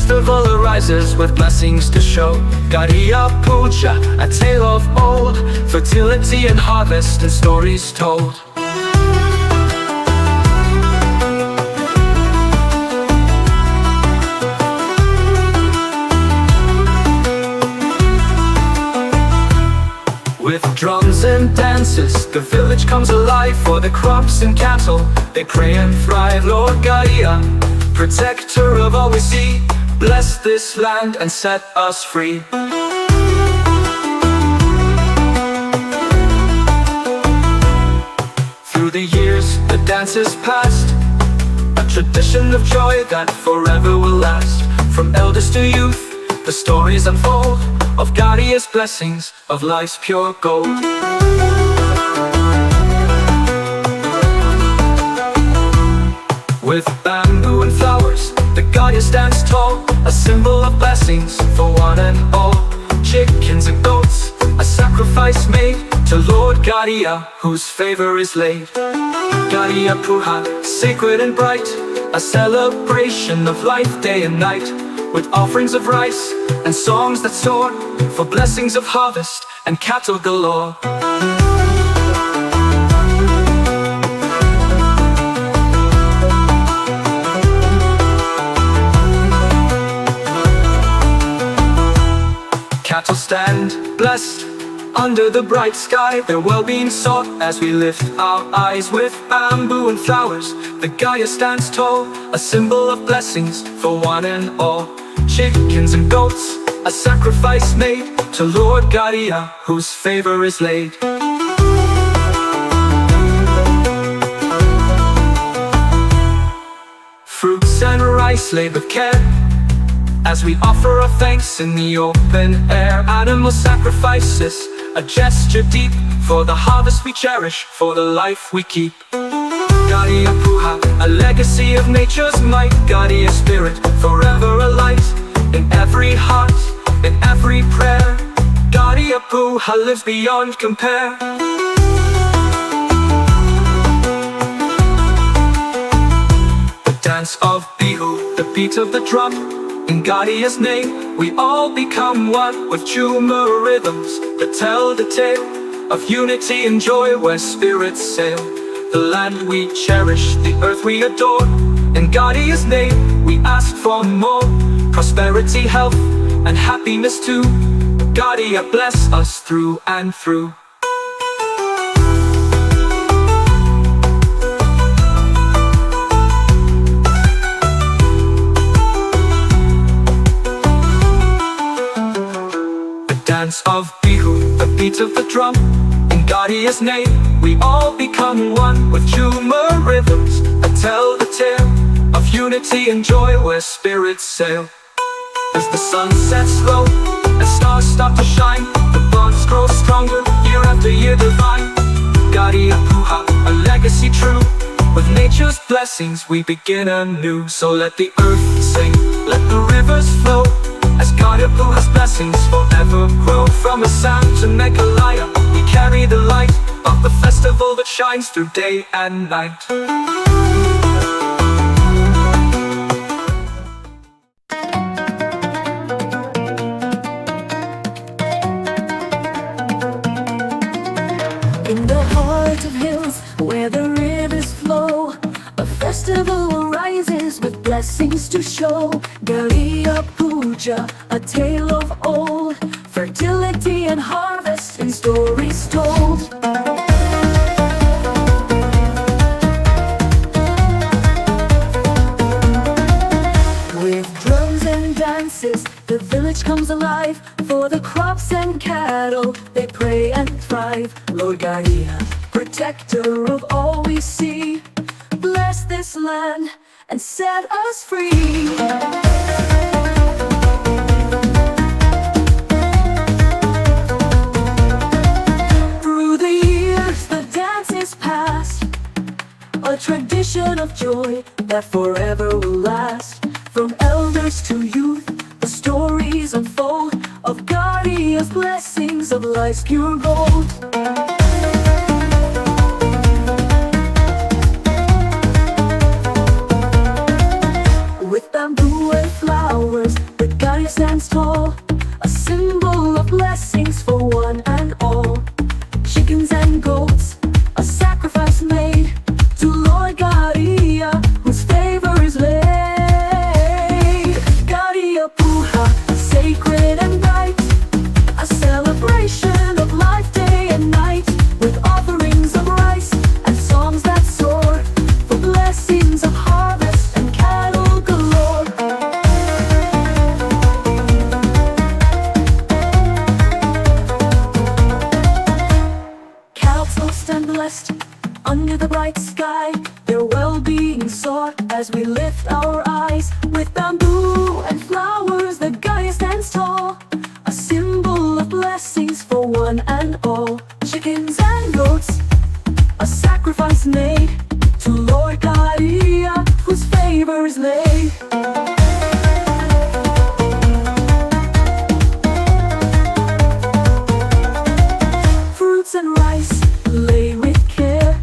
festival arises with blessings to show. Garia Puja, a tale of old, fertility and harvest and stories told. With drums and dances, the village comes alive. For the crops and cattle, they pray and thrive. Lord Garia, protector of all we see, bless this land and set us free. Through the years, the dances passed, a tradition of joy that forever will last. From elders to youth, the stories unfold of Garia's blessings, of life's pure gold. With bamboo and flowers, the Garia stands tall, a symbol of blessings for one and all. Chickens and goats, a sacrifice made to Lord Garia, whose favor is laid. Garia Puja, sacred and bright, a celebration of life day and night, with offerings of rice and songs that soar, for blessings of harvest and cattle galore. Cattle stand blessed under the bright sky, their well-being sought as we lift our eyes. With bamboo and flowers, the Garia stands tall, a symbol of blessings for one and all. Chickens and goats, a sacrifice made to Lord Garia, whose favor is laid. Fruits and rice laid with care, as we offer our thanks in the open air. Animal sacrifices, a gesture deep, for the harvest we cherish, for the life we keep. Garia Puja, a legacy of nature's might. Garia spirit, forever alight, in every heart, in every prayer. Garia Puja lives beyond compare. The dance of Bihu, the beat of the drum, in Garia's name, we all become one, with Tripura rhythms that tell the tale of unity and joy where spirits sail. The land we cherish, the earth we adore, in Garia's name we ask for more. Prosperity, health, and happiness too. Garia bless us through and through. Dance of Bihu, the beat of the drum, in Garia's name we all become one, with Tripura rhythms that tell the tale of unity and joy where spirits sail. As the sun sets low and stars start to shine, the bonds grow stronger year after year divine. Garia Puja, a legacy true, with nature's blessings we begin anew. So let the earth sing, let the rivers flow, as Garia Puja's blessings forever grow. From a sound to Meghalaya, we carry the light of the festival that shines through day and night. In the heart of hills where the rivers flow, a festival arises with blessings to show. Garia Puja, a tale of old, fertility and harvest and stories told. With drums and dances, the village comes alive. For the crops and cattle, they pray and thrive. Lord Garia, protector of all we see, bless this land and set us free. Through the years, the dances past, a tradition of joy that forever will last. From elders to youth, the stories unfold of Garia's blessings, of life's pure gold. With bamboo and flowers, stands tall, a symbol of blessings for one and all. Chickens and goats, a sacrifice made to Lord Garia, whose favor is laid. Garia Puja, sacred and bright, a celebration of life day and night, with offerings of rice and songs that soar, for blessings of harvest and cattle galore. Cattle stand blessed under the bright sky, their well-being sought as we lift our eyes. With bamboo and flowers, the Gaia stands tall, a symbol of blessings for one and all. Chickens and goats, a sacrifice made to Lord Garia, whose favor is laid. Fruits and rice lay with care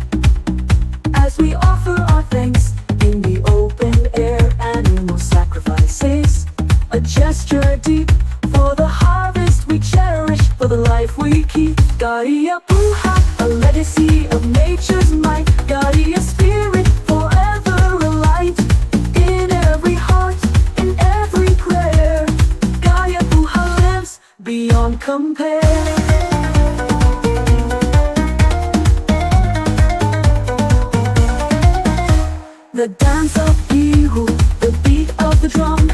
as we offer our thanks in the open air. Animal sacrifices, a gesture deep for the harvest we cherish, for the life we keep. Garia Puja, a legacy of nature's might. Garia spirit forever alight in every heart, in every prayer. Garia Puja lives beyond compare. The dance of Bihu, the beat of the drum,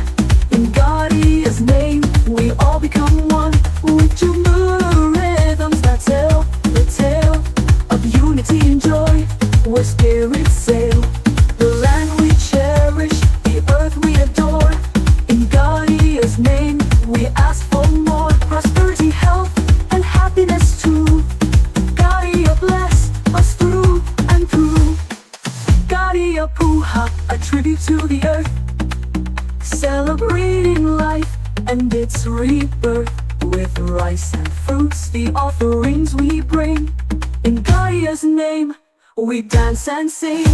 in Garia's name we all become one. With Tripura rhythms that tell the tale of unity and joy, where spirits sail. The land we cherish, the earth we adore, in Garia's name we ask for more. Prosperity, health, and happiness too. Garia bless us through and through. Garia Puja, a tribute to the earth, celebrating life and its rebirth. With rice and fruits, the offerings we bring, in Garia's name we dance and sing.